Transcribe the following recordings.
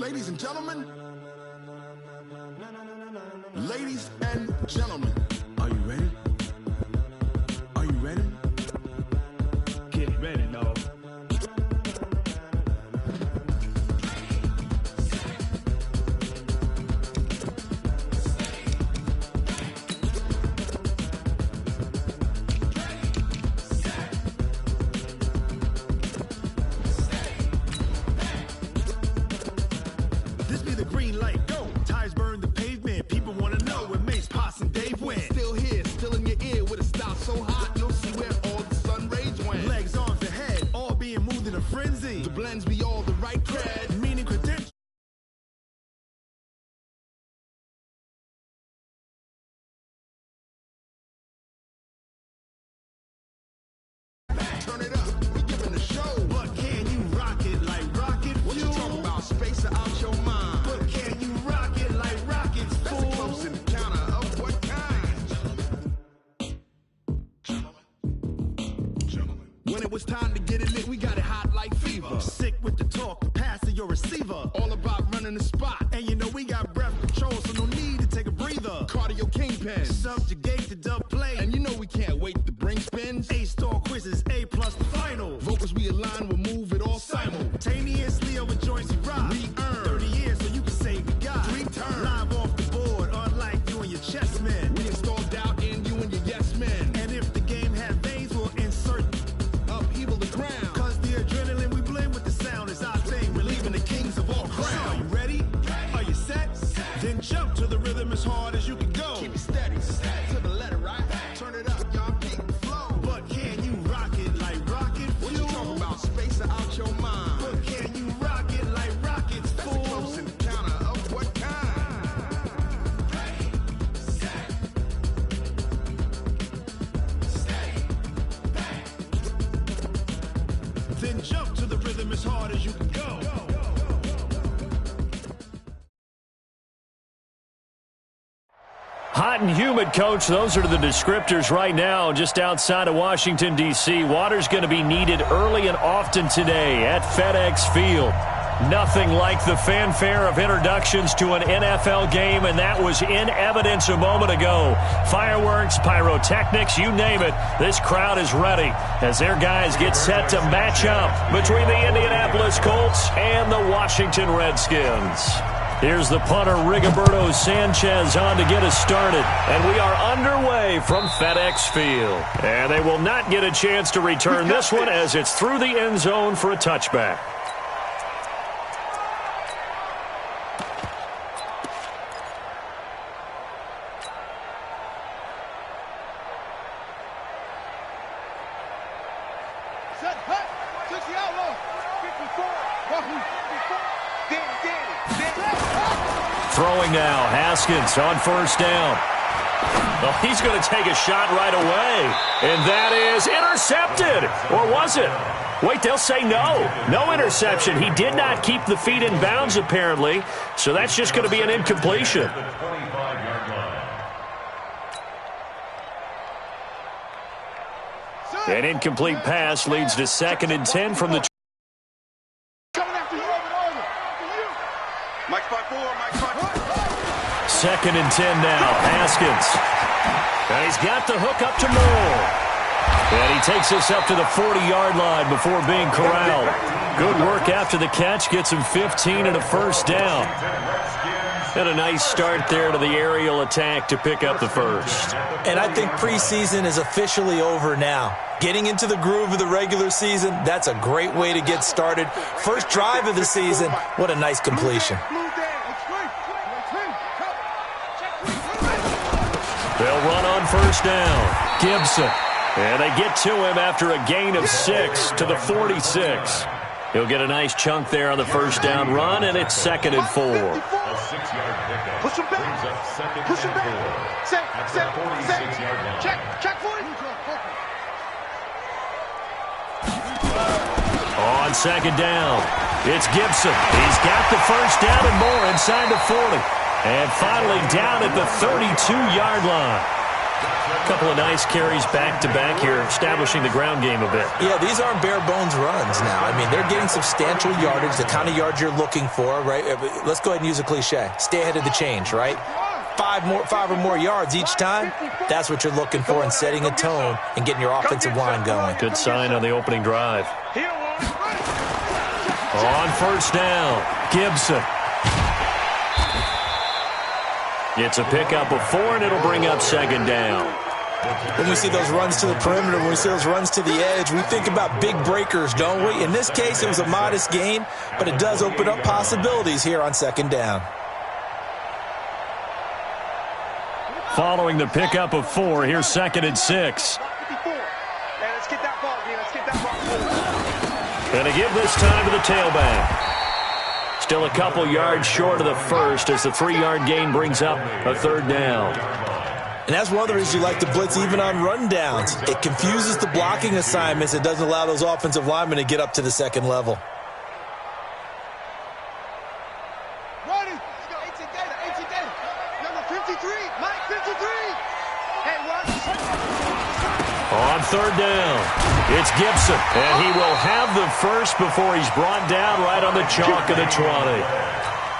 Ladies and gentlemen, ladies and gentlemen, are you ready? Are you ready? Get ready, dog. This be the green light, go. Tires burn the pavement. People want to know where Mace, Poss, and Dave went. Still here, still in your ear with a style so hot, you'll see where all the sun rays went. Legs, arms, and head, all being moved in a frenzy. The blends be all the right cred, meaning credentials. Turn it up, we giving the show. But can you rock it like rocket fuel? What you talking about? Space out your mind. But can you rock it like rockets, fool? That's a close encounter of what kind? Gentlemen. When it was time to get it lit, we got it hot like fever. Sick with the talk, the pass to your receiver. All about running the spot. And you know we got breath control, so no need to take a breather. Cardio kingpin. Subjugate the dub play. And you know we can't wait to bring spins. A-star quizzes, A+ the final. Vocals we align, we'll move it all simultaneously over joints we rock. We earn 30 years so you can say we got 3 turns. Live off the board, unlike you and your chess men. We install doubt in you and your yes men. And if the game had veins, we'll insert upheaval the ground. Cause the adrenaline we blend with the sound is our thing. We're leaving the kings of all crowns. So are you ready? Are you set? Then jump to the rhythm as hard as you can go. Keep it steady, to the letter, right? Turn it up, y'all, keep the flow. But can you rock it like rocket fuel? What you talking about? Space out your mind. But can you rock it like rockets, fool? That's a close encounter of what kind? Ready, set, stay back. Then jump to the rhythm as hard as you can go. Hot and humid, Coach. Those are the descriptors right now just outside of Washington, D.C. Water's going to be needed early and often today at FedEx Field. Nothing like the fanfare of introductions to an NFL game, and that was in evidence a moment ago. Fireworks, pyrotechnics, you name it. This crowd is ready as their guys get set to match up between the Indianapolis Colts and the Washington Redskins. Here's the punter, Rigoberto Sanchez, on to get us started. And we are underway from FedEx Field. And they will not get a chance to return this one as it's through the end zone for a touchback. Set, hut, 60 outlaw, 54, Throwing now, Haskins on first down. Well, he's going to take a shot right away. And that is intercepted. Or was it? Wait, they'll say no. No interception. He did not keep the feet in bounds, apparently. So that's just going to be an incompletion. An incomplete pass leads to 2nd and 10 from the... Mike 5-4, Mike 5-4. 2nd and 10 now, Haskins. And he's got the hook up to Moore. And he takes us up to the 40-yard line before being corralled. Good work after the catch, gets him 15 and a first down. And a nice start there to the aerial attack to pick up the first. And I think preseason is officially over now. Getting into the groove of the regular season, that's a great way to get started. First drive of the season, what a nice completion. They'll run on first down. Gibson. And they get to him after a gain of 6 to the 46. He'll get a nice chunk there on the first down run, and it's 2nd and 4. Push him back. Push him back. Set. Check for it. On 2nd down, it's Gibson. He's got the first down and more inside the 40. And finally down at the 32-yard line. A couple of nice carries back-to-back here, establishing the ground game a bit. Yeah, these aren't bare-bones runs now. I mean, they're getting substantial yardage, the kind of yards you're looking for, right? Let's go ahead and use a cliche. Stay ahead of the change, right? Five or more yards each time, that's what you're looking for in setting a tone and getting your offensive line going. Good sign on the opening drive. On first down, Gibson. It's a pickup of 4, and it'll bring up second down. When we see those runs to the perimeter, when we see those runs to the edge, we think about big breakers, don't we? In this case, it was a modest gain, but it does open up possibilities here on second down. Following the pickup of 4, here's 2nd and 6. Let's get that ball, man. Let's get that ball. Going to give this time to the tailback. Still a couple yards short of the first as the 3-yard gain brings up a third down. And that's one of the reasons you like to blitz even on rundowns. It confuses the blocking assignments. It doesn't allow those offensive linemen to get up to the second level. Ready? Let's go. 18 data. Number 53. Mike, 53. Hey, On third down, it's Gibson, and he will have the first before he's brought down right on the chalk of the 20.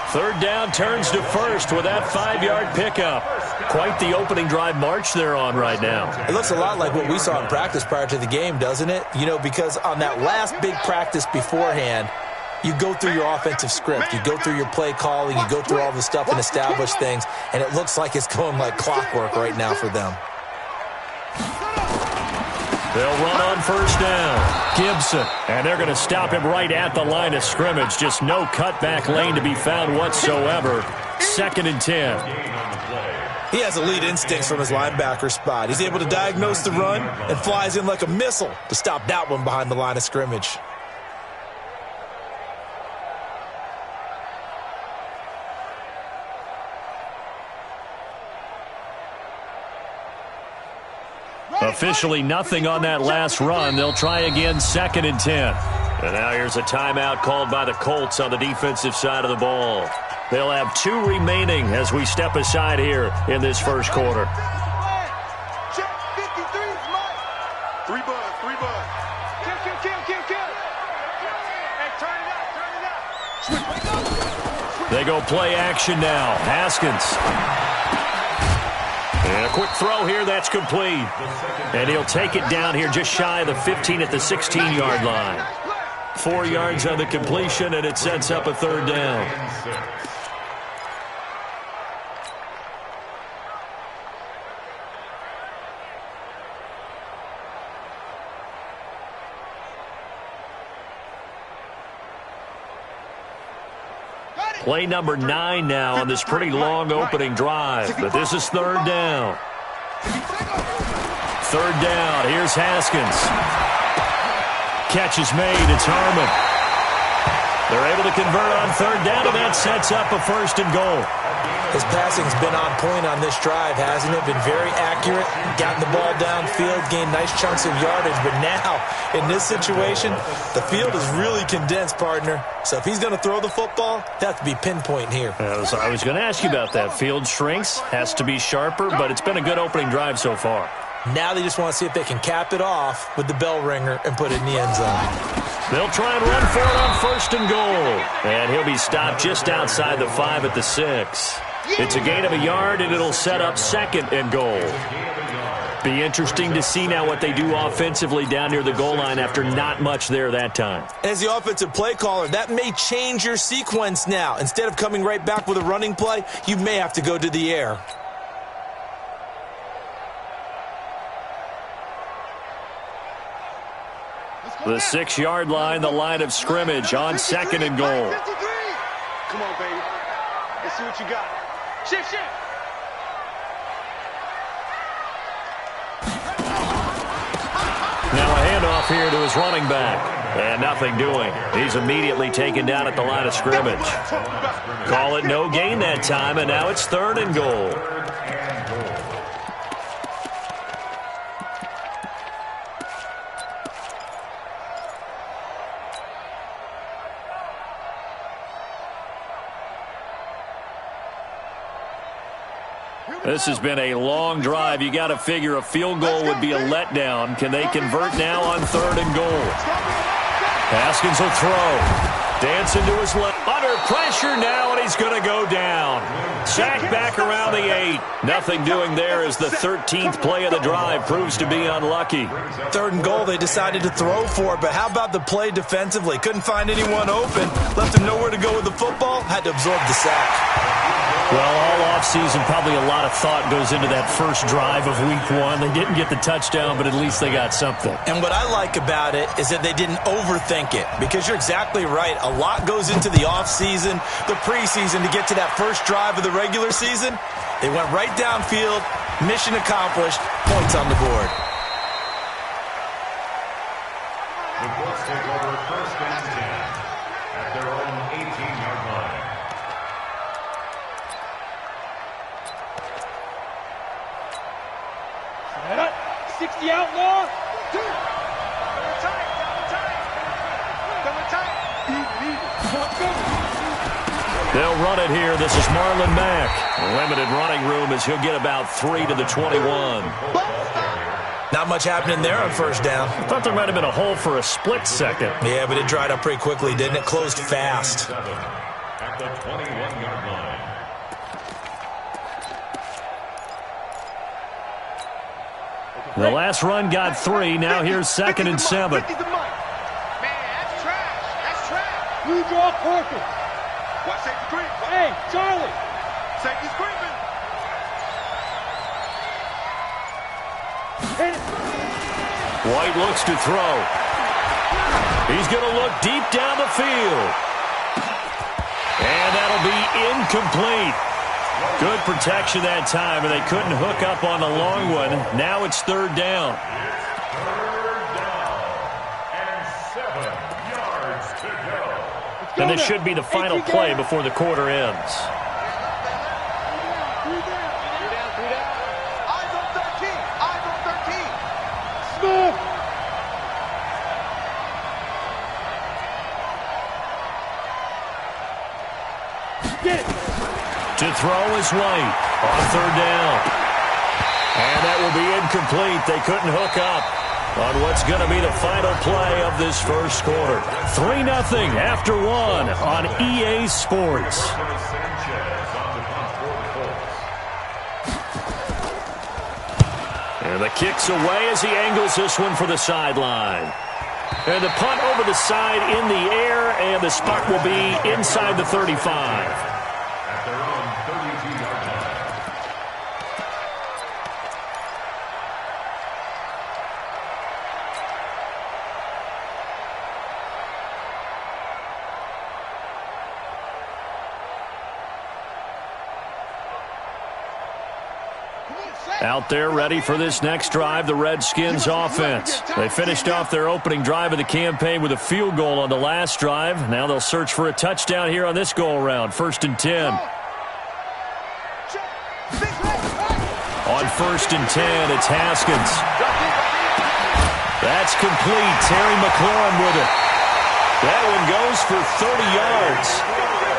Third down turns to first with that 5-yard pickup. Quite the opening drive march they're on right now. It looks a lot like what we saw in practice prior to the game, doesn't it? You know, because on that last big practice beforehand, you go through your offensive script, you go through your play calling, you go through all the stuff and establish things, and it looks like it's going like clockwork right now for them. They'll run on first down. Gibson. And they're going to stop him right at the line of scrimmage. Just no cutback lane to be found whatsoever. 2nd and 10. He has elite instincts from his linebacker spot. He's able to diagnose the run and flies in like a missile to stop that one behind the line of scrimmage. Officially nothing on that last run. They'll try again 2nd and 10. And now here's a timeout called by the Colts on the defensive side of the ball. They'll have 2 remaining as we step aside here in this first quarter. Check 53 is Mike. 3 buds. Kill. Hey, turn it up. They go play action now. Haskins. And a quick throw here, that's complete. And he'll take it down here just shy of the 15 at the 16-yard line. 4 yards on the completion, and it sets up a third down. Play number 9 now on this pretty long opening drive. But this is third down. Third down. Here's Haskins. Catch is made. It's Harmon. They're able to convert on third down, and that sets up a 1st and goal. His passing's been on point on this drive, hasn't it? Been very accurate, gotten the ball downfield, gained nice chunks of yardage. But now, in this situation, the field is really condensed, partner. So if he's going to throw the football, that has to be pinpoint here. I was going to ask you about that. Field shrinks, has to be sharper, but it's been a good opening drive so far. Now they just want to see if they can cap it off with the bell ringer and put it in the end zone. They'll try and run for it on 1st and goal. And he'll be stopped just outside the 5 at the 6. It's a gain of a yard, and it'll set up 2nd and goal. Be interesting to see now what they do offensively down near the goal line after not much there that time. As the offensive play caller, that may change your sequence now. Instead of coming right back with a running play, you may have to go to the air. The 6-yard line, the line of scrimmage on 2nd and goal. Come on, baby. Let's see what you got. Shift. Now a handoff here to his running back. And nothing doing. He's immediately taken down at the line of scrimmage. Call it no gain that time, and now it's 3rd and goal. This has been a long drive. You got to figure a field goal would be a letdown. Can they convert now on 3rd and goal? Haskins will throw. Dancing to his left. Under pressure now, and he's going to go down. Sacked back around the 8. Nothing doing there as the 13th play of the drive proves to be unlucky. 3rd and goal, they decided to throw for it, but how about the play defensively? Couldn't find anyone open. Left him nowhere to go with the football. Had to absorb the sack. Well, all offseason, probably a lot of thought goes into that first drive of Week 1. They didn't get the touchdown, but at least they got something. And what I like about it is that they didn't overthink it, because you're exactly right. A lot goes into the offseason, the preseason to get to that first drive of the regular season. They went right downfield, mission accomplished, points on the board. The Colts take over 1st and 10 at their own 18-yard line. 60 outlaw. They'll run it here. This is Marlon Mack. Limited running room as he'll get about 3 to the 21. Not much happening there on 1st down. I thought there might have been a hole for a split second. Yeah, but it dried up pretty quickly, didn't it? Closed fast. At the 21-yard line. The last run got 3. Now here's 2nd and 7. Man, that's trash. That's trash. Blue draw perfect. Watch safety creep. Hey, Charlie. Safety's creeping. White looks to throw. He's going to look deep down the field. And that'll be incomplete. Good protection that time, and they couldn't hook up on the long one. Now it's 3rd down. 3rd down and 7 yards to go. And this should be the final play before the quarter ends. 3 down. Eyes on 13. Eyes on 13. Smith. Get it. To throw is White on 3rd down. And that will be incomplete. They couldn't hook up on what's going to be the final play of this first quarter. 3-0 after 1 on EA Sports. And the kick's away as he angles this one for the sideline. And the punt over the side in the air, and the spot will be inside the 35. Out there ready for this next drive, the Redskins offense. They finished off their opening drive of the campaign with a field goal on the last drive. Now they'll search for a touchdown here on this go-around. 1st and 10. On 1st and 10, it's Haskins. That's complete. Terry McLaurin with it. That one goes for 30 yards.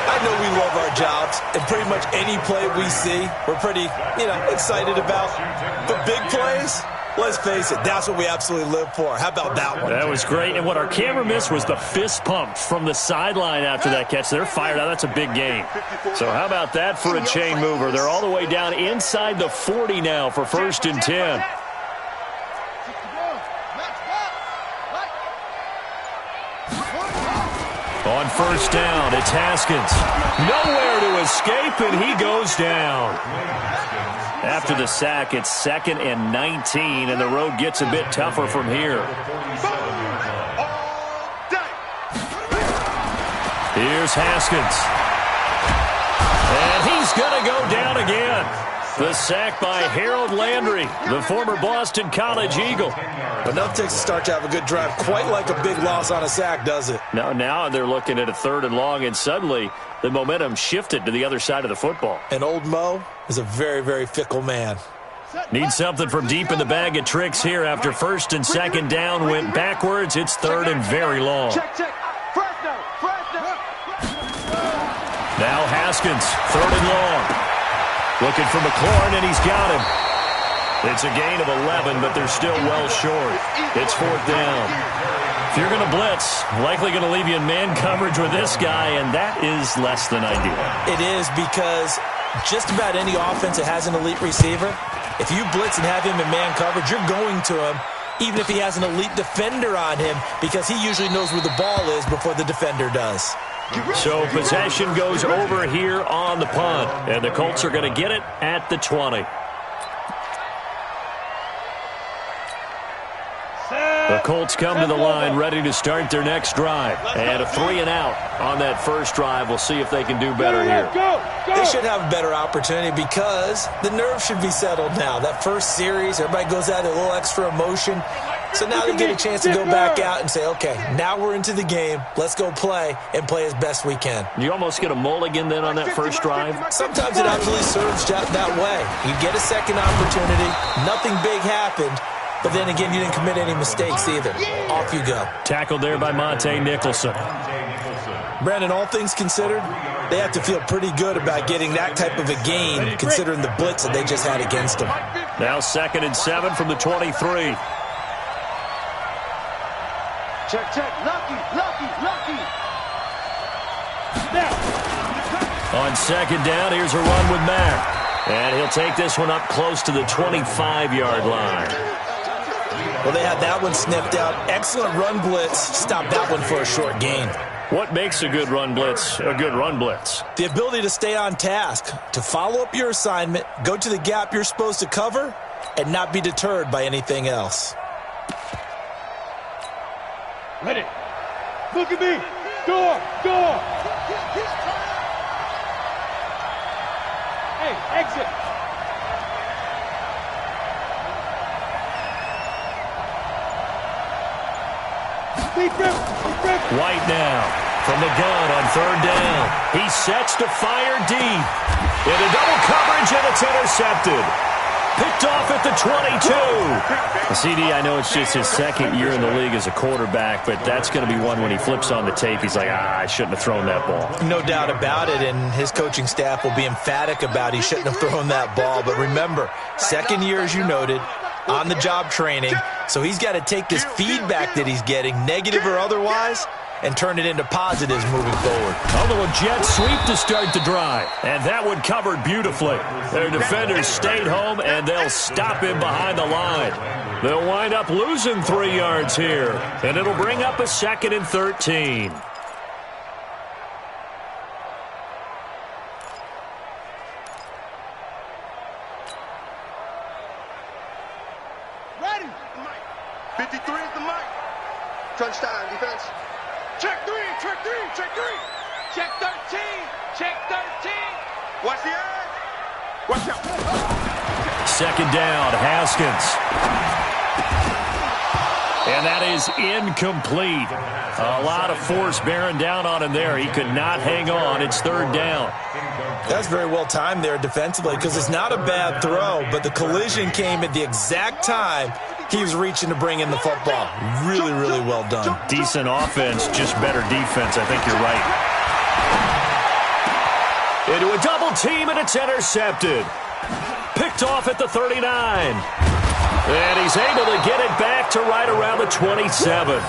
I know we love our jobs, and pretty much any play we see, we're pretty, excited about. The big plays, let's face it, that's what we absolutely live for. How about that one? That was great, and what our camera missed was the fist pump from the sideline after that catch. They're fired out. That's a big game. So how about that for a chain mover? They're all the way down inside the 40 now for 1st and 10. On 1st down, it's Haskins. Nowhere to escape, and he goes down. After the sack, it's 2nd and 19, and the road gets a bit tougher from here. Here's Haskins. And he's going to go down again. The sack by Harold Landry, the former Boston College Eagle. Enough takes a start to have a good drive. Quite like a big loss on a sack, does it? Now they're looking at a 3rd and long, and suddenly the momentum shifted to the other side of the football. And old Mo is a very, very fickle man. Need something from deep in the bag of tricks here after 1st and 2nd down went backwards. It's 3rd and very long. Now Haskins, 3rd and long. Looking for McLaurin, and he's got him. It's a gain of 11, but they're still well short. It's 4th down. If you're going to blitz, likely going to leave you in man coverage with this guy, and that is less than ideal. It is, because just about any offense that has an elite receiver, if you blitz and have him in man coverage, you're going to him, even if he has an elite defender on him, because he usually knows where the ball is before the defender does. So possession goes over here on the punt, and the Colts are going to get it at the 20. The Colts come to the line ready to start their next drive. And a 3-and-out on that first drive. We'll see if they can do better here. They should have a better opportunity because the nerves should be settled now. That first series, everybody goes out a little extra emotion. So now they get a chance to go back out and say, okay, now we're into the game. Let's go play and play as best we can. You almost get a mulligan then on that first drive? Sometimes it absolutely serves that way. You get a second opportunity. Nothing big happened. But then again, you didn't commit any mistakes either. Off you go. Tackled there by Monte Nicholson. Brandon, all things considered, they have to feel pretty good about getting that type of a gain, considering the blitz that they just had against them. Now 2nd and 7 from the 23. Check. Lucky. On 2nd down, here's a run with Mack. And he'll take this one up close to the 25-yard line. Well, they had that one snipped out. Excellent run blitz. Stop that one for a short gain. What makes a good run blitz a good run blitz? The ability to stay on task, to follow up your assignment, go to the gap you're supposed to cover, and not be deterred by anything else. Ready. Look at me. Door. Hey, exit. White now from the gun on 3rd down. He sets to fire deep. Into double coverage, and it's intercepted. Picked off at the 22. CD, I know it's just his 2nd year in the league as a quarterback, but that's going to be one when he flips on the tape. He's like, I shouldn't have thrown that ball. No doubt about it, and his coaching staff will be emphatic about he shouldn't have thrown that ball. But remember, 2nd year, as you noted, on-the-job training, so he's got to take this feedback that he's getting, negative or otherwise, and turn it into positives moving forward. A little jet sweep to start the drive. And that one covered beautifully. Their defenders stayed home, and they'll stop him behind the line. They'll wind up losing 3 yards here. And it'll bring up a 2nd and 13. Ready. 53 is the mic. Touchdown, defense. Check 3. Check 13. Watch the edge. Watch out. 2nd down, Haskins. And that is incomplete. A lot of force bearing down on him there. He could not hang on. It's 3rd down. That's very well timed there defensively because it's not a bad throw, but the collision came at the exact time he was reaching to bring in the football. Really, really well done. Decent offense, just better defense. I think you're right. Into a double team, and it's intercepted. Picked off at the 39. And he's able to get it back to right around the 27.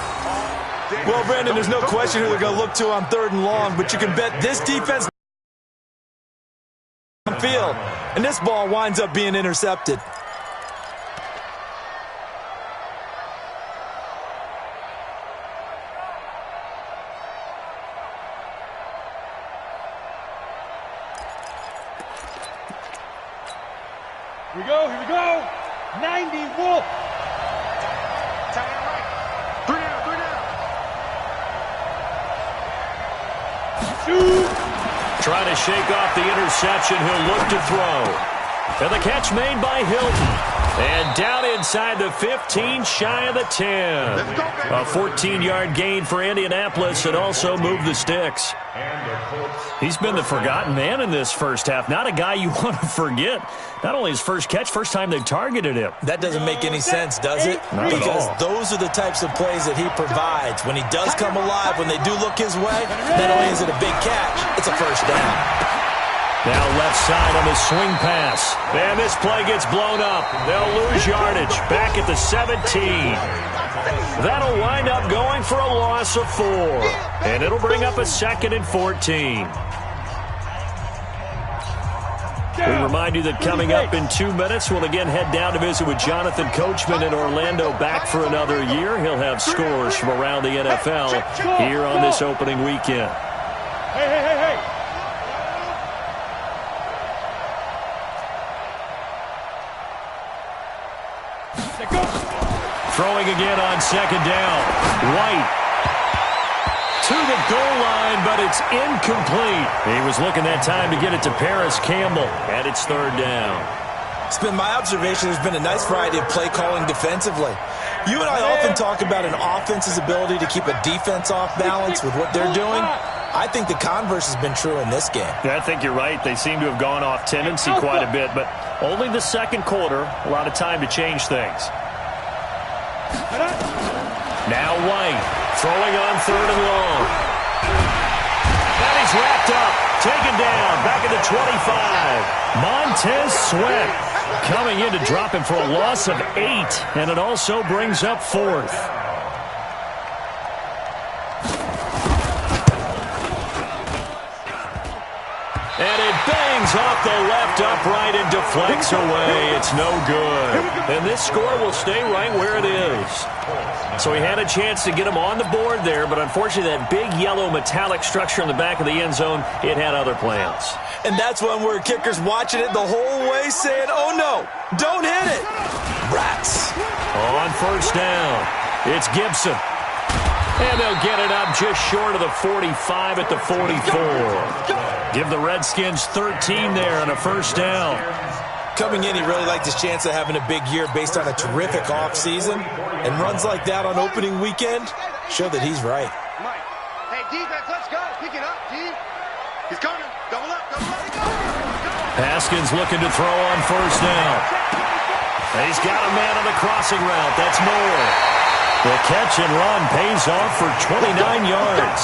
Well, Brandon, there's no question who they're going to look to on 3rd and long, but you can bet this defense field, and this ball winds up being intercepted. Here we go. 90 Wolf. Tight end right. 3 down. Shoot. Trying to shake off the interception. He'll look to throw. And the catch made by Hilton. And down inside the 15, shy of the 10. A 14-yard gain for Indianapolis, and also moved the sticks. He's been the forgotten man in this first half. Not a guy you want to forget. Not only his first catch, first time they've targeted him. That doesn't make any sense, does it? Not because at all. Those are the types of plays that he provides. When he does come alive, when they do look his way, not only is it a big catch, it's a first down. Now left side on the swing pass. And this play gets blown up. They'll lose yardage. Back at the 17. That'll wind up going for a loss of 4. And it'll bring up a 2nd and 14. We remind you that coming up in 2 minutes, we'll again head down to visit with Jonathan Coachman in Orlando, back for another year. He'll have scores from around the NFL here on this opening weekend. Hey. Throwing again on 2nd down. White to the goal line, but it's incomplete. He was looking that time to get it to Paris Campbell, and it's 3rd down. It's been my observation there's been a nice variety of play calling defensively. You and I often talk about an offense's ability to keep a defense off balance with what they're doing. I think the converse has been true in this game. Yeah, I think you're right. They seem to have gone off tendency quite a bit, but only the 2nd quarter, a lot of time to change things. Now White, throwing on 3rd and long. And he's wrapped up, taken down, back at the 25. Montez Sweat coming in to drop him for a loss of 8, and it also brings up 4th. And it bangs off the left upright and deflects away. It's no good. And this score will stay right where it is. So he had a chance to get him on the board there, but unfortunately that big yellow metallic structure in the back of the end zone, it had other plans. And that's one where kicker's watching it the whole way saying, oh no, don't hit it. Rats. On 1st down, it's Gibson. And they'll get it up just short of the 45 at the 44. Give the Redskins 13 there on a 1st down. Coming in, he really liked his chance of having a big year based on a terrific offseason. And runs like that on opening weekend show that he's right. Mike. Hey, defense, let's go. Pick it up, D. He's coming. Double up. Haskins looking to throw on 1st down. He's got a man on the crossing route. That's Moore. The catch and run pays off for 29 yards.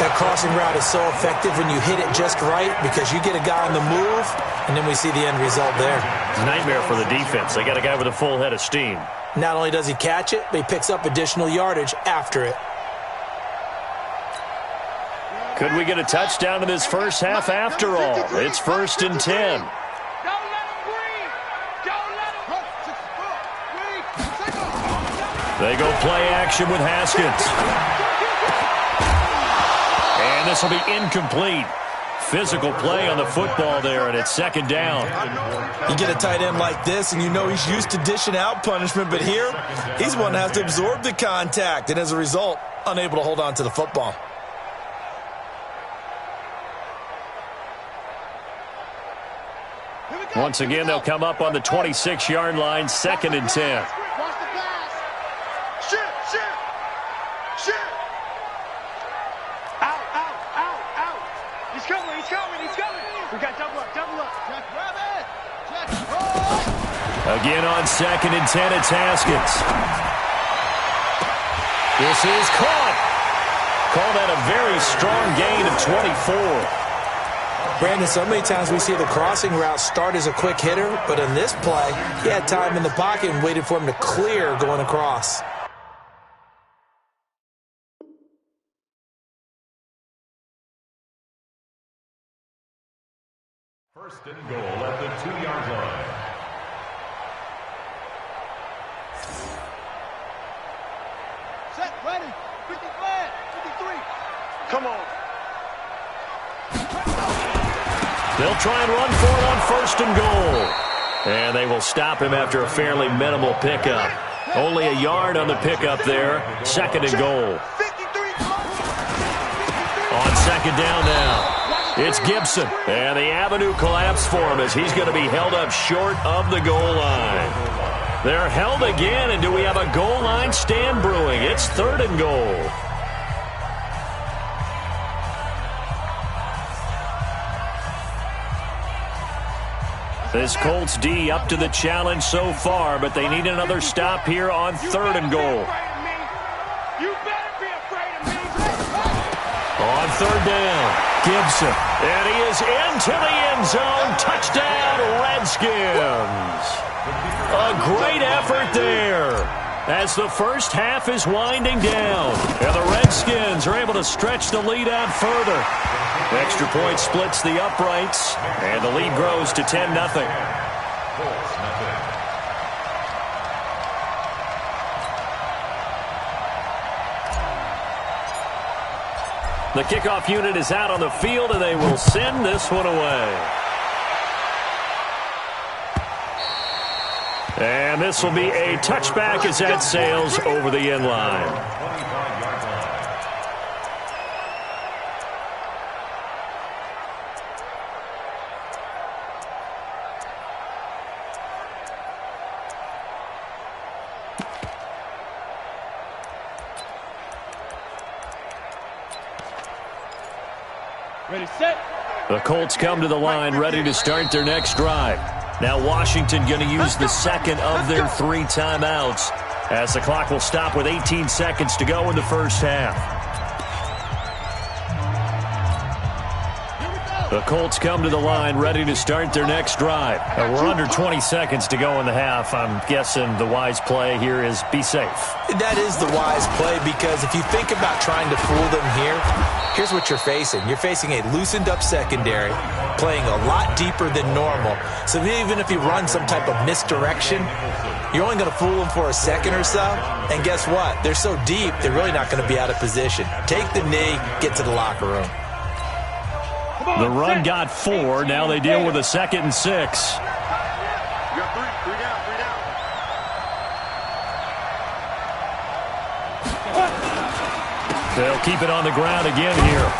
That crossing route is so effective when you hit it just right because you get a guy on the move, and then we see the end result there. It's a nightmare for the defense. They got a guy with a full head of steam. Not only does he catch it, but he picks up additional yardage after it. Could we get a touchdown in this first half after all? It's 1st and 10. They go play action with Haskins. And this will be incomplete. Physical play on the football there, and it's 2nd down. You get a tight end like this, and you know he's used to dishing out punishment, but here, he's one that has to absorb the contact, and as a result, unable to hold on to the football. Once again, they'll come up on the 26-yard line, 2nd and 10. We got double up. Jack, grab it. Jack, again on 2nd and 10, it's Haskins. This is caught. Call that a very strong gain of 24. Brandon, so many times we see the crossing route start as a quick hitter, but in this play, he had time in the pocket and waited for him to clear going across. First and goal at the 2-yard line. Set, ready. 50 flat. 53. Come on. They'll try and run for it on 1st and goal. And they will stop him after a fairly minimal pickup. Only a yard on the pickup there. 2nd and goal. On 2nd down now. It's Gibson, and the avenue collapsed for him as he's going to be held up short of the goal line. They're held again, and do we have a goal line stand brewing? It's 3rd and goal. This Colts D up to the challenge so far, but they need another stop here on 3rd and goal. You better be afraid of me. On 3rd down. Gibson. And he is into the end zone. Touchdown, Redskins. A great effort there as the first half is winding down. And the Redskins are able to stretch the lead out further. Extra point splits the uprights, and the lead grows to 10-0. The kickoff unit is out on the field, and they will send this one away. And this will be a touchback as that sails over the end line. Ready, set. The Colts come to the line ready to start their next drive. Now Washington going to use the second of their 3 timeouts as the clock will stop with 18 seconds to go in the first half. The Colts come to the line ready to start their next drive. We're under 20 seconds to go in the half. I'm guessing the wise play here is be safe. That is the wise play, because if you think about trying to fool them here, here's what you're facing. You're facing a loosened up secondary, playing a lot deeper than normal. So even if you run some type of misdirection, you're only going to fool them for a second or so. And guess what? They're so deep, they're really not going to be out of position. Take the knee, get to the locker room. The run got 4. Now they deal with a 2nd and 6. You got 3 down, 3 down. They'll keep it on the ground again here.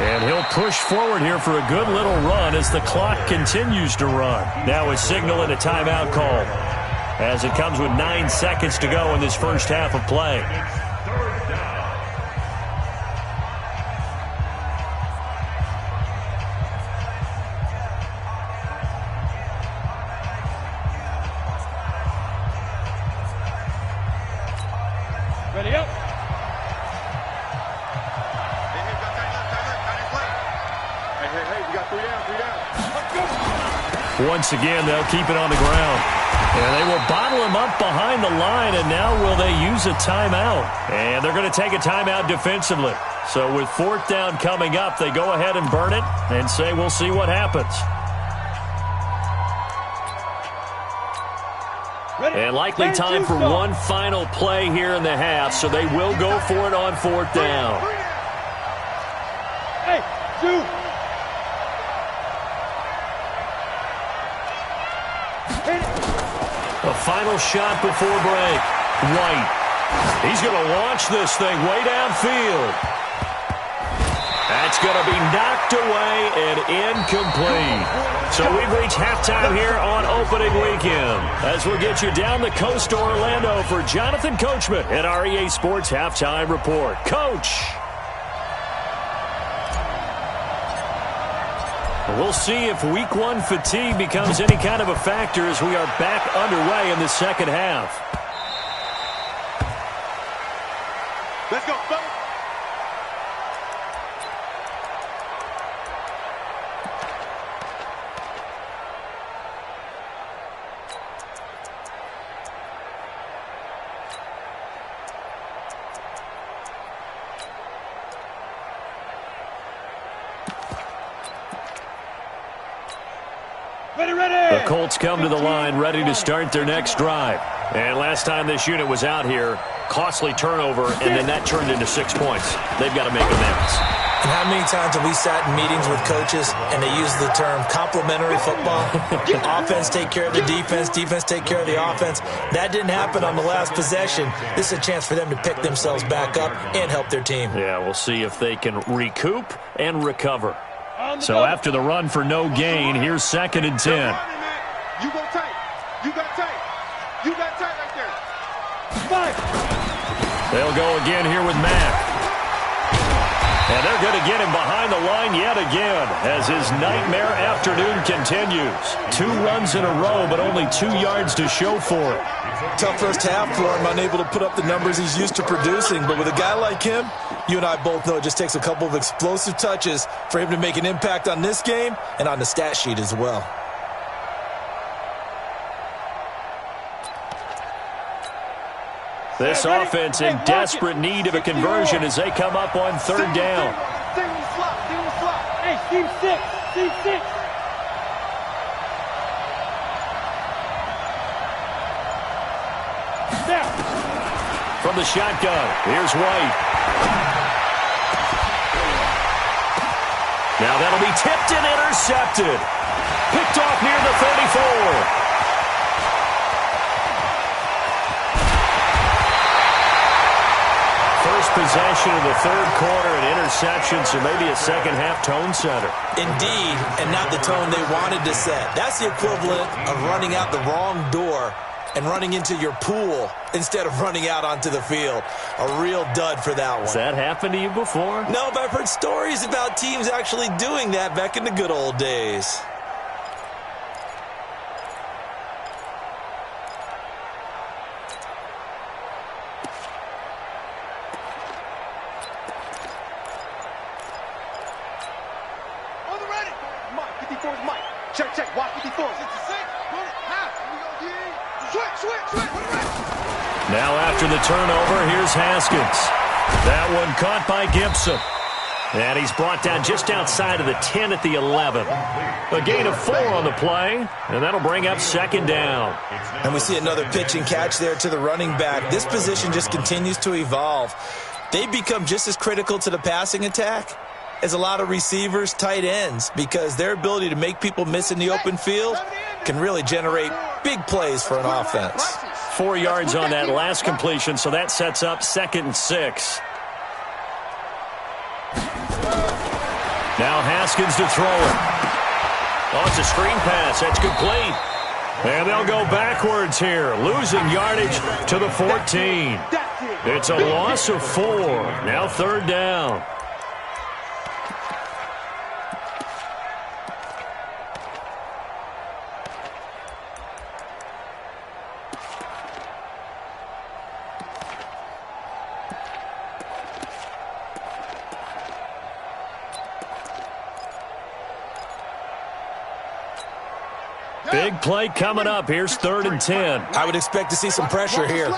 And he'll push forward here for a good little run as the clock continues to run. Now a signal and a timeout call as it comes with 9 seconds to go in this first half of play. Ready up. Hey, we got 3 down. Once again, they'll keep it on the ground. And they will bottle him up behind the line, and now will they use a timeout? And they're going to take a timeout defensively. So with 4th down coming up, they go ahead and burn it and say we'll see what happens. And likely time for one final play here in the half, so they will go for it on 4th down. Hey, shoot. A final shot before break. White. He's going to launch this thing way downfield. That's going to be knocked away and incomplete. So we've reached halftime here on opening weekend as we'll get you down the coast to Orlando for Jonathan Coachman at our EA Sports Halftime Report. Coach. We'll see if Week 1 fatigue becomes any kind of a factor as we are back underway in the second half. Let's go, fellas. The Colts come to the line ready to start their next drive. And last time this unit was out here, costly turnover, and then that turned into 6 points. They've got to make amends. And how many times have we sat in meetings with coaches and they use the term complementary football? Offense take care of the defense, defense take care of the offense. That didn't happen on the last possession. This is a chance for them to pick themselves back up and help their team. Yeah, we'll see if they can recoup and recover. So after the run for no gain, here's 2nd and 10. You go tight. You got tight. You got tight right there. Fight. They'll go again here with Mack. And they're going to get him behind the line yet again as his nightmare afternoon continues. 2 runs in a row, but only 2 yards to show for it. Tough first half for him, unable to put up the numbers he's used to producing. But with a guy like him, you and I both know it just takes a couple of explosive touches for him to make an impact on this game and on the stat sheet as well. This offense in desperate need of a conversion as they come up on 3rd down. Hey, team 6, team 6. From the shotgun, here's White. Now that'll be tipped and intercepted. Picked off near the 34. First possession of the 3rd quarter, an interception, so maybe a second-half tone setter. Indeed, and not the tone they wanted to set. That's the equivalent of running out the wrong door and running into your pool instead of running out onto the field. A real dud for that one. Has that happened to you before? No, but I've heard stories about teams actually doing that back in the good old days. Check, check, watch 54. 66, half. Switch. Now after the turnover, here's Haskins. That one caught by Gibson. And he's brought down just outside of the 10 at the 11. A gain of 4 on the play, and that'll bring up 2nd down. And we see another pitch and catch there to the running back. This position just continues to evolve. They become just as critical to the passing attack as a lot of receivers, tight ends, because their ability to make people miss in the open field can really generate big plays for an offense. 4 yards on that last completion, so that sets up 2nd and 6. Now Haskins to throw it. Oh, it's a screen pass. That's complete. And they'll go backwards here, losing yardage to the 14. It's a loss of 4. Now 3rd down. Big play coming up. Here's 3rd and 10. I would expect to see some pressure here.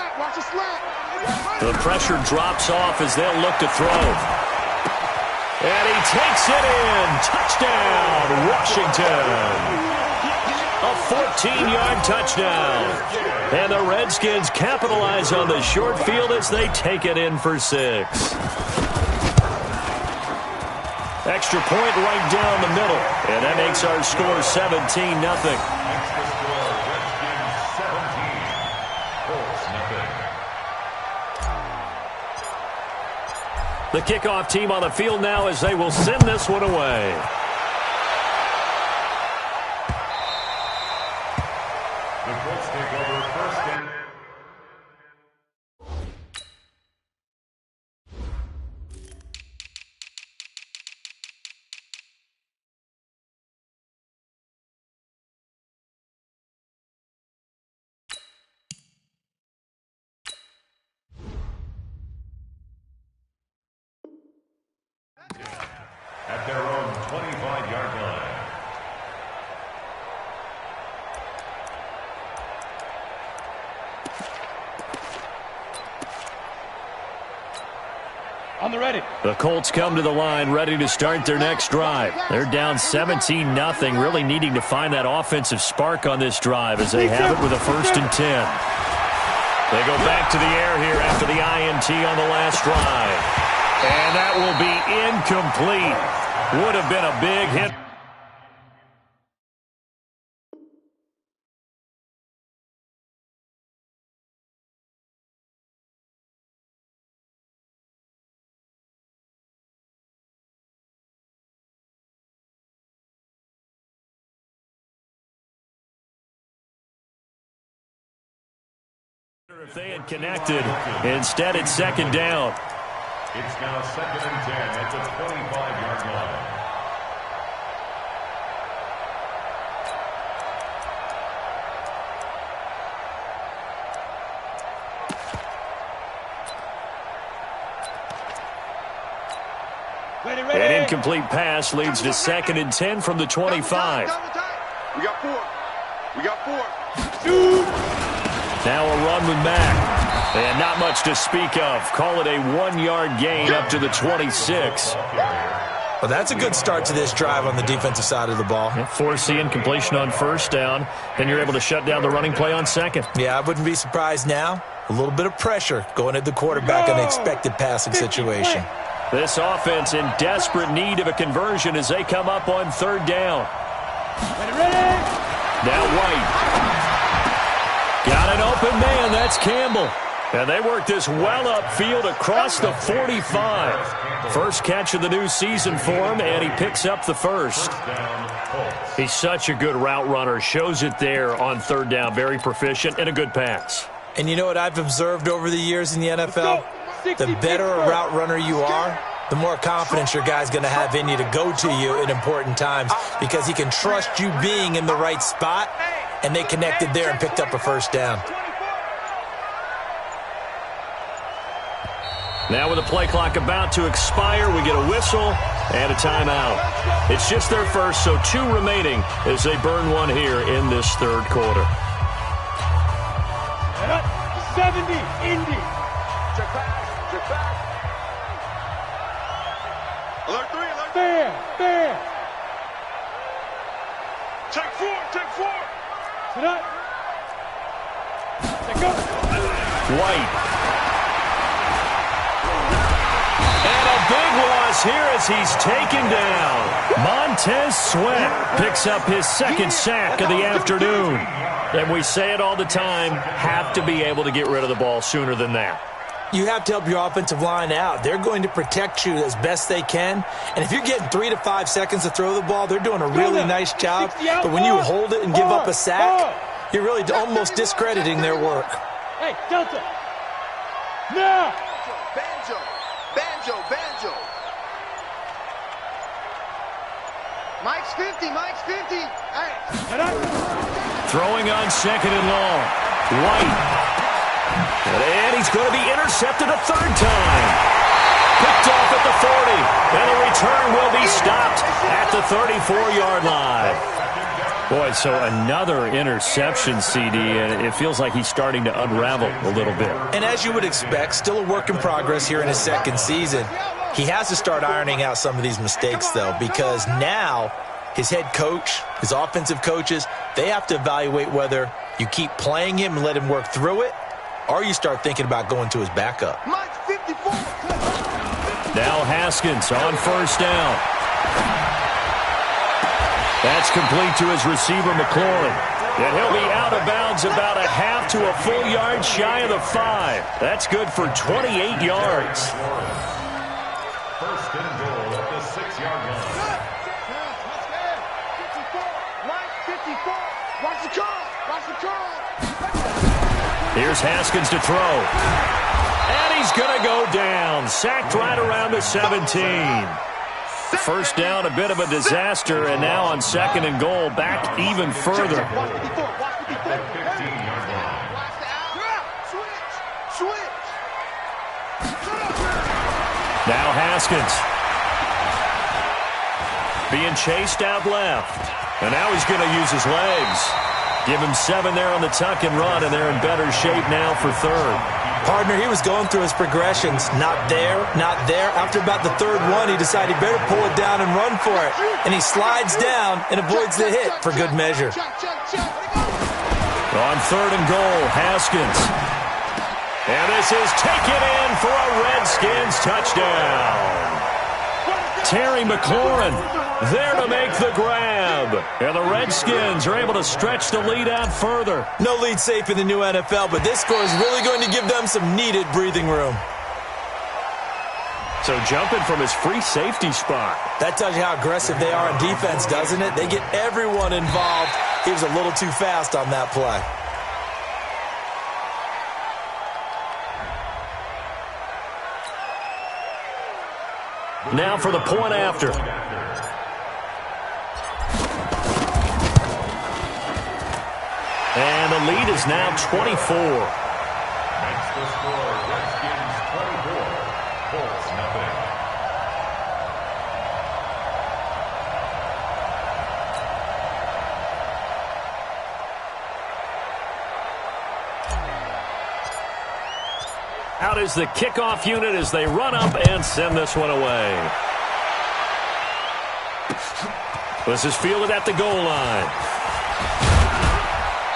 The pressure drops off as they'll look to throw. And he takes it in. Touchdown, Washington. A 14-yard touchdown. And the Redskins capitalize on the short field as they take it in for 6. Extra point right down the middle. And that makes our score 17-0. Extra score, Redskins 17, Colts nothing. The kickoff team on the field now as they will send this one away. The Colts take over 1st and... at their own 25-yard line. On the ready. The Colts come to the line ready to start their next drive. They're down 17-0, really needing to find that offensive spark on this drive as they have it with a 1st and 10. They go back to the air here after the INT on the last drive. And that will be incomplete. Would have been a big hit. If they had connected, instead it's 2nd down. It's now 2nd and 10 at the 25-yard line. An incomplete pass leads to 2nd and 10 from the 25. We got 4. We got 4. Now a run with Mack. And not much to speak of. Call it a 1-yard gain up to the 26. Well, that's a good start to this drive on the defensive side of the ball. Force the incompletion on 1st down. Then you're able to shut down the running play on 2nd. Yeah, I wouldn't be surprised now. A little bit of pressure going at the quarterback in an expected passing situation. This offense in desperate need of a conversion as they come up on 3rd down. Now White. Got an open man. That's Campbell. And they work this well upfield across the 45. First catch of the new season for him, and he picks up the 1st. He's such a good route runner. Shows it there on 3rd down. Very proficient and a good pass. And you know what I've observed over the years in the NFL? The better a route runner you are, the more confidence your guy's going to have in you to go to you in important times because he can trust you being in the right spot, and they connected there and picked up a 1st down. Now with the play clock about to expire, we get a whistle and a timeout. It's just their first, so 2 remaining as they burn one here in this 3rd quarter. 70, Indy. Check back. Alert 3, alert 3. Fair. Take 4. Sit up. Take go. White. And a big loss here as he's taken down. Montez Sweat picks up his 2nd sack of the afternoon. And we say it all the time, have to be able to get rid of the ball sooner than that. You have to help your offensive line out. They're going to protect you as best they can. And if you're getting 3 to 5 seconds to throw the ball, they're doing a really nice job. But when you hold it and give up a sack, you're really almost discrediting their work. Hey, Delta. Now. Banjo. Mike's 50. Hey. Throwing on 2nd and long. White. And he's going to be intercepted a 3rd time. Picked off at the 40. And the return will be stopped at the 34-yard line. Boy, so another interception, CD, and it feels like he's starting to unravel a little bit. And as you would expect, still a work in progress here in his 2nd season. He has to start ironing out some of these mistakes, though, because now his head coach, his offensive coaches, they have to evaluate whether you keep playing him and let him work through it, or you start thinking about going to his backup. Now Haskins on 1st down. That's complete to his receiver, McLaurin. And he'll be out of bounds about a half to a full yard shy of the 5. That's good for 28 yards. 1st and goal at the 6-yard line. Watch the curl. Here's Haskins to throw. And he's going to go down. Sacked right around the 17. 1st down, a bit of a disaster, and now on 2nd and goal, back even further. Now Haskins. Being chased out left. And now he's going to use his legs. Give him 7 there on the tuck and run, and they're in better shape now for 3rd. Partner, he was going through his progressions. Not there. After about the 3rd one, he decided he better pull it down and run for it. And he slides down and avoids the hit for good measure. On 3rd and goal, Haskins. And this is taken in for a Redskins touchdown. Terry McLaurin there to make the grab. And the Redskins are able to stretch the lead out further. No lead safe in the new NFL, but this score is really going to give them some needed breathing room. So jumping from his free safety spot. That tells you how aggressive they are on defense, doesn't it? They get everyone involved. He was a little too fast on that play. Now for the point after. And the lead is now 24. Makes the score Redskins 24, Colts nothing. Out is the kickoff unit as they run up and send this one away. This is fielded at the goal line.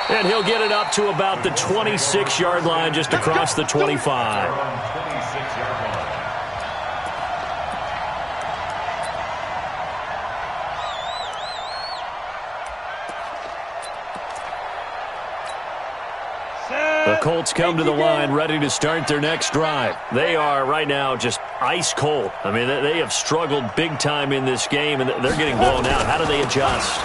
And he'll get it up to about the 26-yard line, just across the 25. 26-yard line. The Colts come to the line ready to start their next drive. They are right now just ice cold. I mean, they have struggled big time in this game, and they're getting blown out. How do they adjust?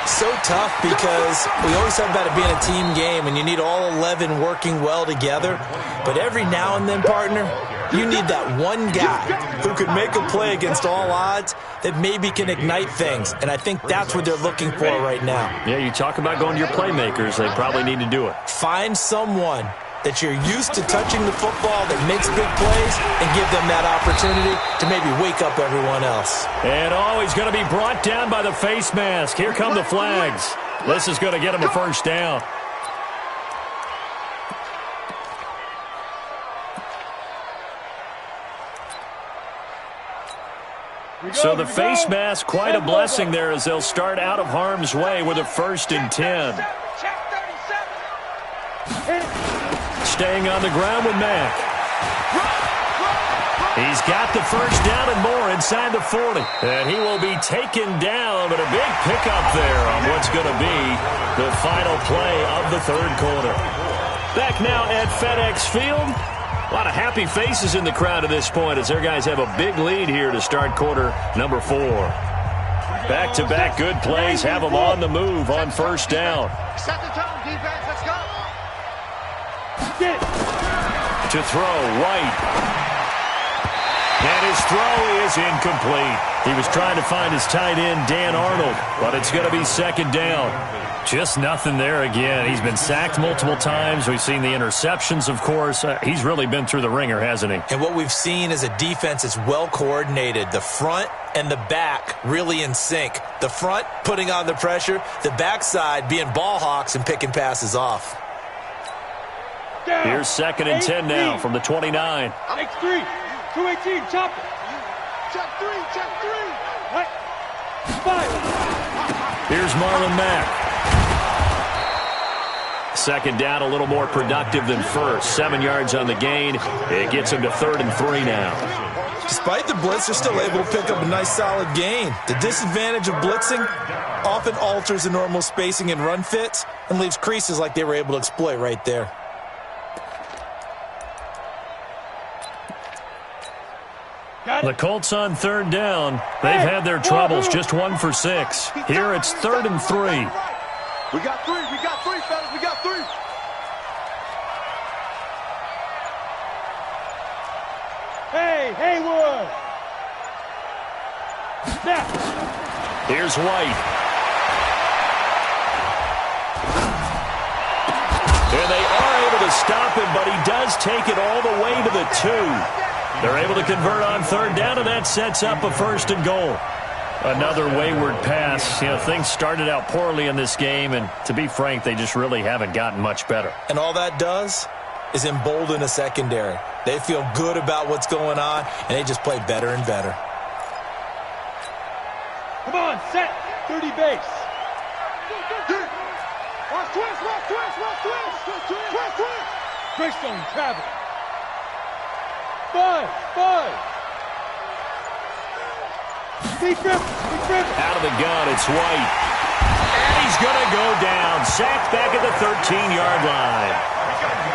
So tough because we always talk about it being a team game, and you need all 11 working well together. But every now and then, partner, you need that one guy who can make a play against all odds that maybe can ignite things. And I think that's what they're looking for right now. Yeah, you talk about going to your playmakers. They probably need to do it. Find someone that you're used to touching the football that makes big plays and give them that opportunity to maybe wake up everyone else. And he's going to be brought down by the face mask. Here come the flags. This is going to get him a first down. So the face mask, quite a blessing there as they'll start out of harm's way with a 1st and 10. Staying on the ground with Mack. He's got the first down and more inside the 40. And he will be taken down, but a big pickup there on what's going to be the final play of the third quarter. Back now at FedEx Field. A lot of happy faces in the crowd at this point as their guys have a big lead here to start quarter number 4. Back-to-back good plays have them on the move on first down. Set the tone, defense. Let's go. To throw, White. And his throw is incomplete. He was trying to find his tight end, Dan Arnold, but it's going to be second down. Just nothing there again. He's been sacked multiple times. We've seen the interceptions, of course. He's really been through the ringer, hasn't he? And what we've seen is a defense that's well coordinated. The front and the back really in sync. The front putting on the pressure. The backside being ball hawks and picking passes off. Here's 2nd and 10 now from the 29. X3, 218, chop it. Check 3, check 3. What? 5. Here's Marlon Mack. Second down, a little more productive than first. 7 yards on the gain. It gets him to 3rd and 3 now. Despite the blitz, they're still able to pick up a nice solid gain. The disadvantage of blitzing often alters the normal spacing and run fits and leaves creases like they were able to exploit right there. The Colts on 3rd down. They've had their troubles, just 1 for 6. Here it's 3rd and 3. We got 3, fellas, we got 3. Hey, Haywood. Snap. Here's White. And they are able to stop him, but he does take it all the way to the 2. They're able to convert on 3rd down, and that sets up a 1st and goal. Another wayward pass. You know, things started out poorly in this game, and to be frank, they just really haven't gotten much better. And all that does is embolden a secondary. They feel good about what's going on, and they just play better and better. Come on, set. 30 base. Watch twist. Greystone travel. 5. Big grip. Out of the gun, it's White. And he's going to go down. Sacked back at the 13-yard line.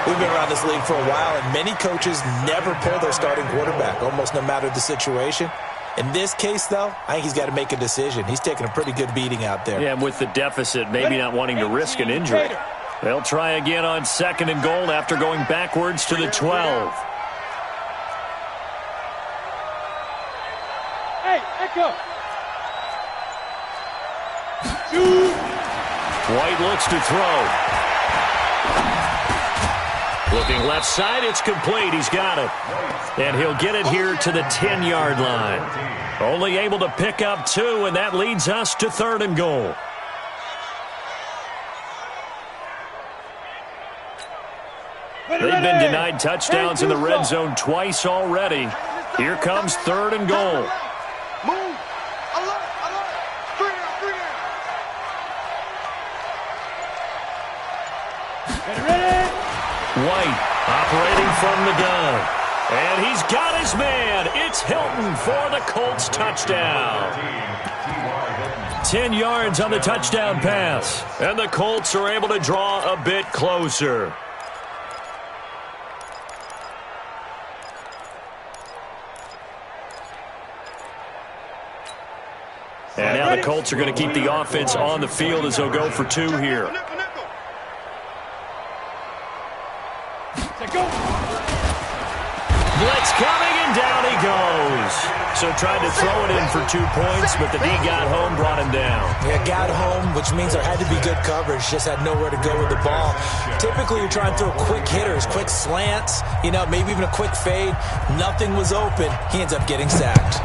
We've been around this league for a while, and many coaches never pull their starting quarterback, almost no matter the situation. In this case, though, I think he's got to make a decision. He's taking a pretty good beating out there. Yeah, and with the deficit, maybe not wanting to risk an injury. They'll try again on 2nd and goal after going backwards to the 12. Echo. Shoot. White looks to throw. Looking left side, it's complete. He's got it. And he'll get it here to the 10-yard line. Only able to pick up 2, and that leads us to 3rd and goal. They've been denied touchdowns in the red zone twice already. Here comes 3rd and goal. Move. Alert, alert. 3 down. Ready. White operating from the gun. And he's got his man. It's Hilton for the Colts touchdown. 10 yards on the touchdown pass. And the Colts are able to draw a bit closer. And now the Colts are going to keep the offense on the field as they'll go for 2 here. Blitz coming, and down he goes. So tried to throw it in for 2 points, but the D got home, brought him down. Yeah, got home, which means there had to be good coverage. Just had nowhere to go with the ball. Typically, you're trying to throw quick hitters, quick slants, maybe even a quick fade. Nothing was open. He ends up getting sacked.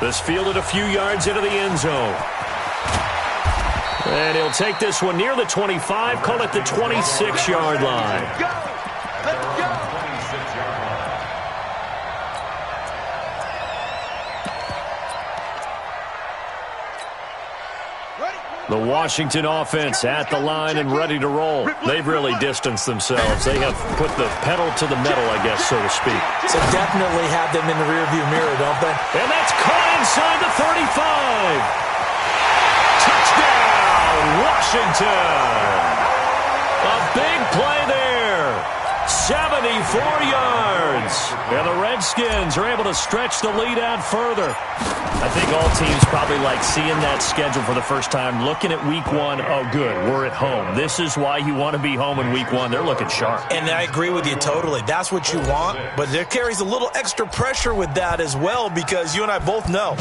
This fielded a few yards into the end zone. And he'll take this one near the 25, call it the 26-yard line. Go. Let's go. The Washington offense at the line and ready to roll. They've really distanced themselves. They have put the pedal to the metal, I guess, so to speak. So definitely have them in the rearview mirror, don't they? And that's caught inside the 35. Touchdown, Washington. A big play there. 74 yards. And the Redskins are able to stretch the lead out further. I think all teams probably like seeing that schedule for the first time, looking at week 1. Oh, good, we're at home. This is why you want to be home in week 1. They're looking sharp. And I agree with you totally. That's what you want, but there carries a little extra pressure with that as well, because you and I both know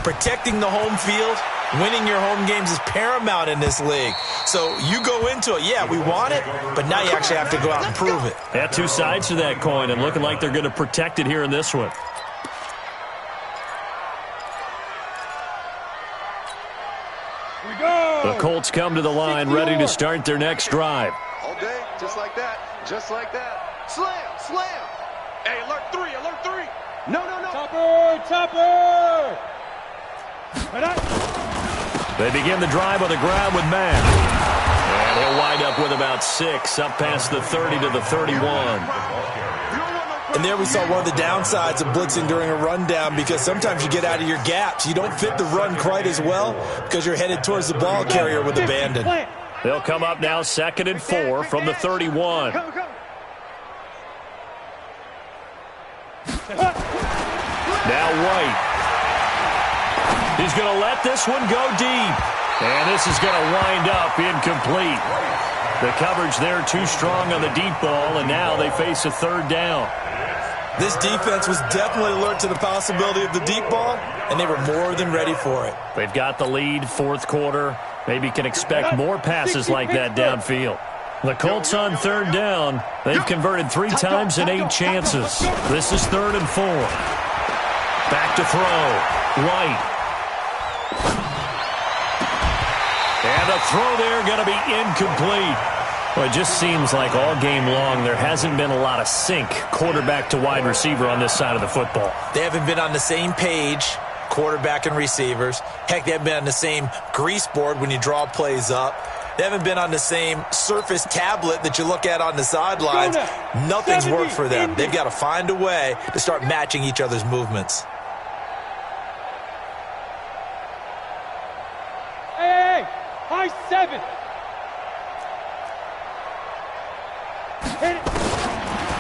protecting the home field, winning your home games is paramount in this league. So you go into it, yeah, we want it, but now you actually have to go out and prove it. Yeah, 2 sides to that coin, and looking like they're going to protect it here in this one. The Colts come to the line, ready to start their next drive. All day, just like that. Just like that. Slam, slam. Hey, alert 3, alert 3. No. Topper. They begin the drive on the ground with Matt. And he'll wind up with about 6, up past the 30 to the 31. And there we saw one of the downsides of blitzing during a rundown, because sometimes you get out of your gaps. You don't fit the run quite as well because you're headed towards the ball carrier with abandon. They'll come up now 2nd and 4 from the 31. Now White. He's going to let this one go deep. And this is going to wind up incomplete. The coverage there too strong on the deep ball, and now they face a 3rd down. This defense was definitely alert to the possibility of the deep ball, and they were more than ready for it. They've got the lead, 4th quarter. Maybe can expect more passes like that downfield. The Colts on 3rd down. They've converted 3 times in 8 chances. This is 3rd and 4. Back to throw. White. And a throw there going to be incomplete. Well, it just seems like all game long there hasn't been a lot of sync quarterback to wide receiver on this side of the football. They haven't been on the same page, quarterback and receivers. Heck, they haven't been on the same grease board when you draw plays up. They haven't been on the same Surface tablet that you look at on the sidelines. Nothing's worked for them. They've got to find a way to start matching each other's movements. Hey, high 7.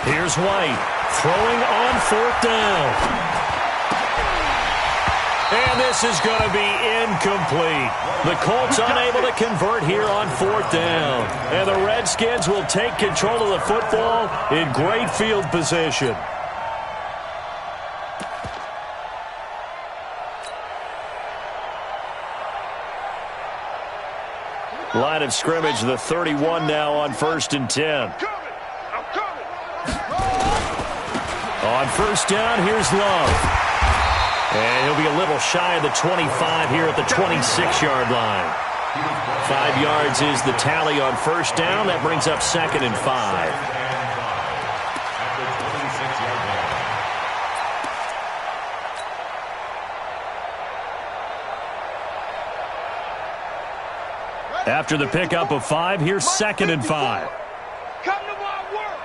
Here's White throwing on 4th down. And this is going to be incomplete. The Colts unable to convert here on 4th down. And the Redskins will take control of the football in great field position. line of scrimmage, the 31 now on 1st and 10. On 1st down, here's Love. And he'll be a little shy of the 25 here at the 26-yard line. 5 yards is the tally on 1st down. That brings up 2nd and 5. After the pickup of 5, here's 2nd and 5. Come to my work.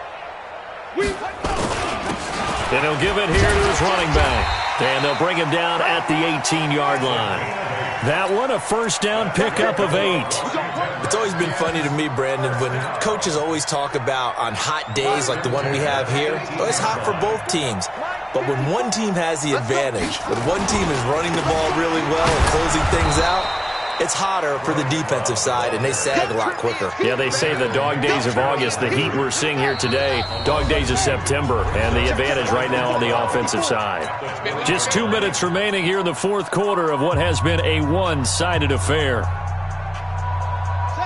And he'll give it here to his running back. And they'll bring him down at the 18-yard line. That one, a 1st down pickup of 8. It's always been funny to me, Brandon, when coaches always talk about on hot days like the one we have here, it's hot for both teams. But when one team has the advantage, when one team is running the ball really well and closing things out, it's hotter for the defensive side, and they sag a lot quicker. Yeah, they say the dog days of August, the heat we're seeing here today, dog days of September, and the advantage right now on the offensive side. Just 2 minutes remaining here in the 4th quarter of what has been a one-sided affair.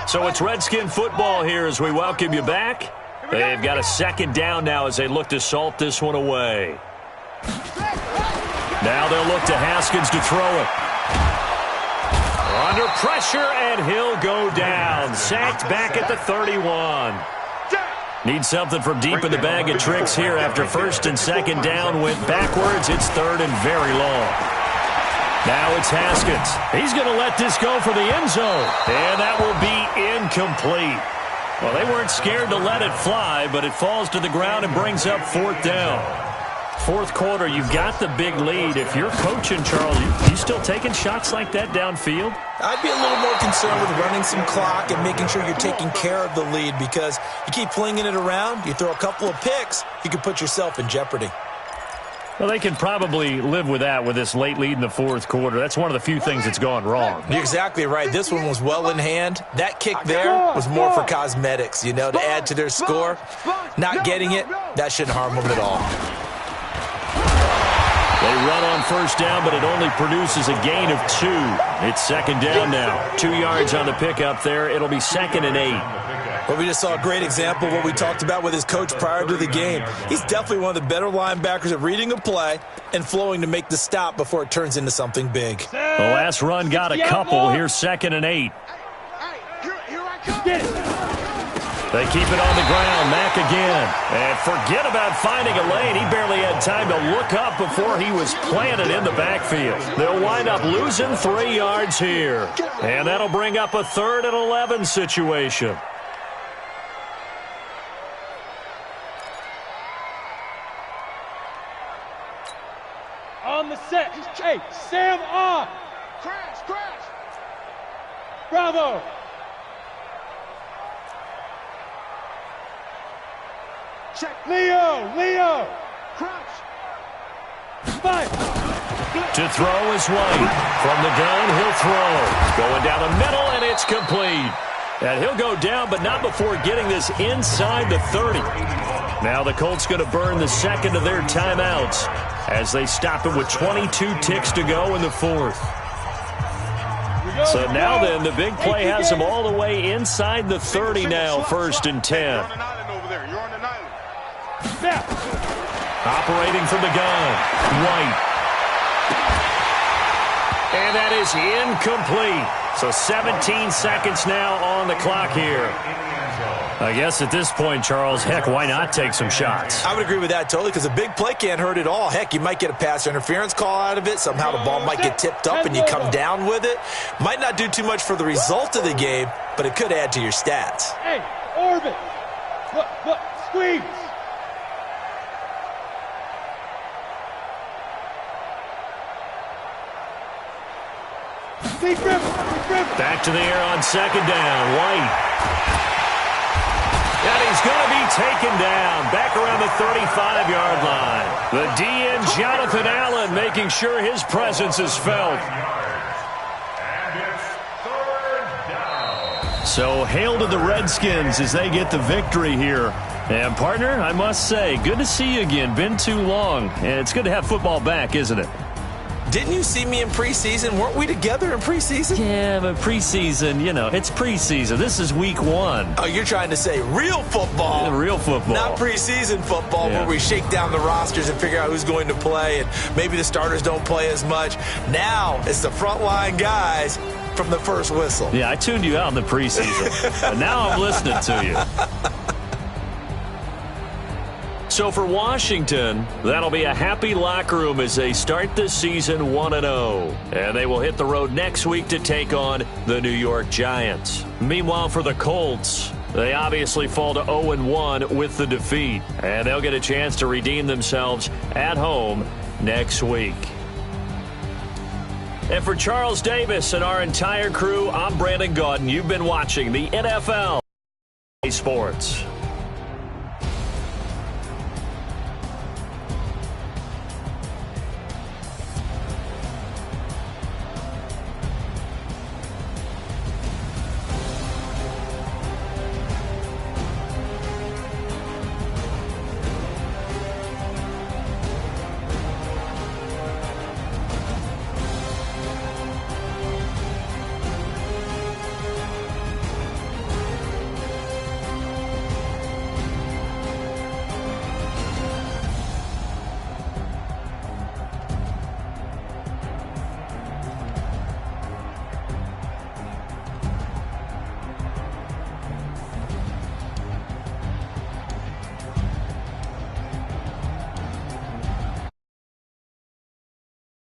So it's Redskin football here as we welcome you back. They've got a 2nd down now as they look to salt this one away. Now they'll look to Haskins to throw it. Under pressure, and he'll go down. Sacked back at the 31. Need something from deep in the bag of tricks here after 1st and 2nd down went backwards. It's 3rd and very long. Now it's Haskins. He's going to let this go for the end zone. And that will be incomplete. Well, they weren't scared to let it fly, but it falls to the ground and brings up 4th down. 4th quarter, you've got the big lead. If you're coaching, Charles, you still taking shots like that downfield? I'd be a little more concerned with running some clock and making sure you're taking care of the lead, because you keep flinging it around, you throw a couple of picks, you can put yourself in jeopardy. Well, they can probably live with that with this late lead in the 4th quarter. That's one of the few things that's gone wrong. You're exactly right. This one was well in hand. That kick there was more for cosmetics, to add to their score. Not getting it, that shouldn't harm them at all. They run on 1st down, but it only produces a gain of 2. It's 2nd down now. 2 yards on the pickup there. It'll be 2nd and 8. Well, we just saw a great example of what we talked about with his coach prior to the game. He's definitely one of the better linebackers at reading a play and flowing to make the stop before it turns into something big. The last run got a couple. Here's 2nd and 8. Get it. They keep it on the ground. Mack again. And forget about finding a lane. He barely had time to look up before he was planted in the backfield. They'll wind up losing 3 yards here. And that'll bring up a 3rd and 11 situation. On the set. Hey, Sam on. Crash. Bravo. Check. Leo. Crouch. Five. To throw is White. From the gun, he'll throw. Going down the middle, and it's complete. And he'll go down, but not before getting this inside the 30. Now the Colts going to burn the 2nd of their timeouts as they stop it with 22 ticks to go in the 4th. So now then, the big play has them all the way inside the 30 now, 1st and 10. Operating from the gun, White. And that is incomplete. So 17 seconds now on the clock here. I guess at this point, Charles, heck, why not take some shots? I would agree with that totally, because a big play can't hurt at all. Heck, you might get a pass interference call out of it. Somehow the ball might get tipped up and you come down with it. Might not do too much for the result of the game, but it could add to your stats. Hey, orbit. Look, squeeze. Big river. Back to the air on 2nd down. White. And he's going to be taken down. Back around the 35-yard line. The DN, Jonathan Allen, making sure his presence is felt. So hail to the Redskins as they get the victory here. And, partner, I must say, good to see you again. Been too long. And it's good to have football back, isn't it? Didn't you see me in preseason? Weren't we together in preseason? Yeah, but preseason, it's preseason. This is week 1. Oh, you're trying to say real football. Yeah, real football. Not preseason football where we shake down the rosters and figure out who's going to play, and maybe the starters don't play as much. Now it's the frontline guys from the first whistle. Yeah, I tuned you out in the preseason, but now I'm listening to you. So for Washington, that'll be a happy locker room as they start this season 1-0. And they will hit the road next week to take on the New York Giants. Meanwhile, for the Colts, they obviously fall to 0-1 with the defeat. And they'll get a chance to redeem themselves at home next week. And for Charles Davis and our entire crew, I'm Brandon Gaudin. You've been watching the NFL Sports.